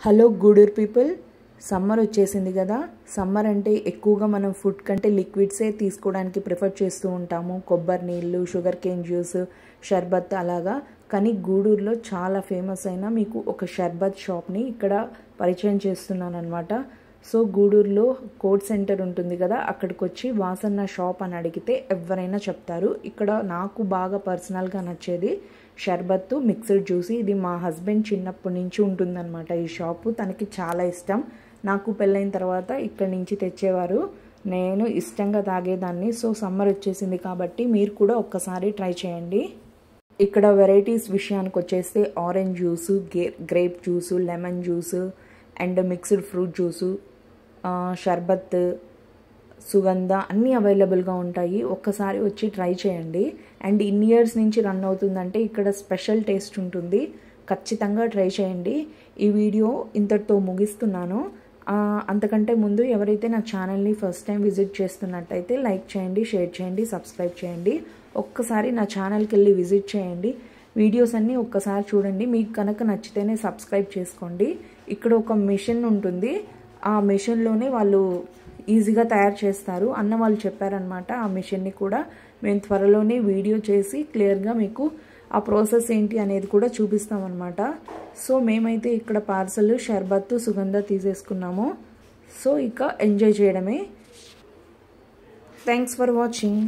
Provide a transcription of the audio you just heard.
Hello Gudur people, summer వచ్చేసింది కదా. Summer అంటే ఎక్కువగా మనం ఫుడ్ కంటే లిక్విడ్సే తీసుకోవడానికి ప్రిఫర్ చేస్తూ ఉంటాము. కొబ్బరి నీళ్ళు, షుగర్ కేన్ జ్యూస్, షర్బత్ అలాగా. కానీ గూడూరులో చాలా ఫేమస్ అయిన మీకు ఒక షర్బత్ షాప్ని ఇక్కడ పరిచయం చేస్తున్నాను అనమాట. సో గూడూరులో కోడ్ సెంటర్ ఉంటుంది కదా, అక్కడికి వచ్చి వాసన్న షాప్ అని అడిగితే ఎవరైనా చెప్తారు. ఇక్కడ నాకు బాగా పర్సనల్గా నచ్చేది షర్బత్ మిక్స్డ్ జ్యూస్. ఇది మా హస్బెండ్ చిన్నప్పటి నుంచి ఉంటుందన్నమాట ఈ షాపు. తనకి చాలా ఇష్టం. నాకు పెళ్ళైన తర్వాత ఇక్కడి నుంచి తెచ్చేవారు, నేను ఇష్టంగా తాగేదాన్ని. సో సమ్మర్ వచ్చేసింది కాబట్టి మీరు కూడా ఒక్కసారి ట్రై చేయండి. ఇక్కడ వెరైటీస్ విషయానికి వచ్చేస్తే orange juice, grape juice, lemon juice and mixed fruit juice, షర్బత్, సుగంధ అన్నీ అవైలబుల్గా ఉంటాయి. ఒక్కసారి వచ్చి ట్రై చేయండి. అండ్ ఇన్ని ఇయర్స్ నుంచి రన్ అవుతుందంటే ఇక్కడ స్పెషల్ టేస్ట్ ఉంటుంది. ఖచ్చితంగా ట్రై చేయండి. ఈ వీడియో ఇంతటితో ముగిస్తున్నాను. అంతకంటే ముందు ఎవరైతే నా ఛానల్ని ఫస్ట్ టైం విజిట్ చేస్తున్నట్టయితే లైక్ చేయండి, షేర్ చేయండి, సబ్స్క్రైబ్ చేయండి. ఒక్కసారి నా ఛానల్కి వెళ్ళి విజిట్ చేయండి. వీడియోస్ అన్నీ ఒక్కసారి చూడండి. మీకు కనుక నచ్చితేనే సబ్స్క్రైబ్ చేసుకోండి. ఇక్కడ ఒక మిషన్ ఉంటుంది, ఆ మిషన్లోనే వాళ్ళు ఈజీగా తయారు చేస్తారు అన్న వాళ్ళు చెప్పారనమాట. ఆ మిషన్ని కూడా మేము త్వరలోనే వీడియో చేసి క్లియర్గా మీకు ఆ ప్రాసెస్ ఏంటి అనేది కూడా చూపిస్తామన్నమాట. సో మేమైతే ఇక్కడ పార్సల్ షర్బత్, సుగంధ తీసేసుకున్నాము. సో ఇక ఎంజాయ్ చేయడమే. Thanks for watching.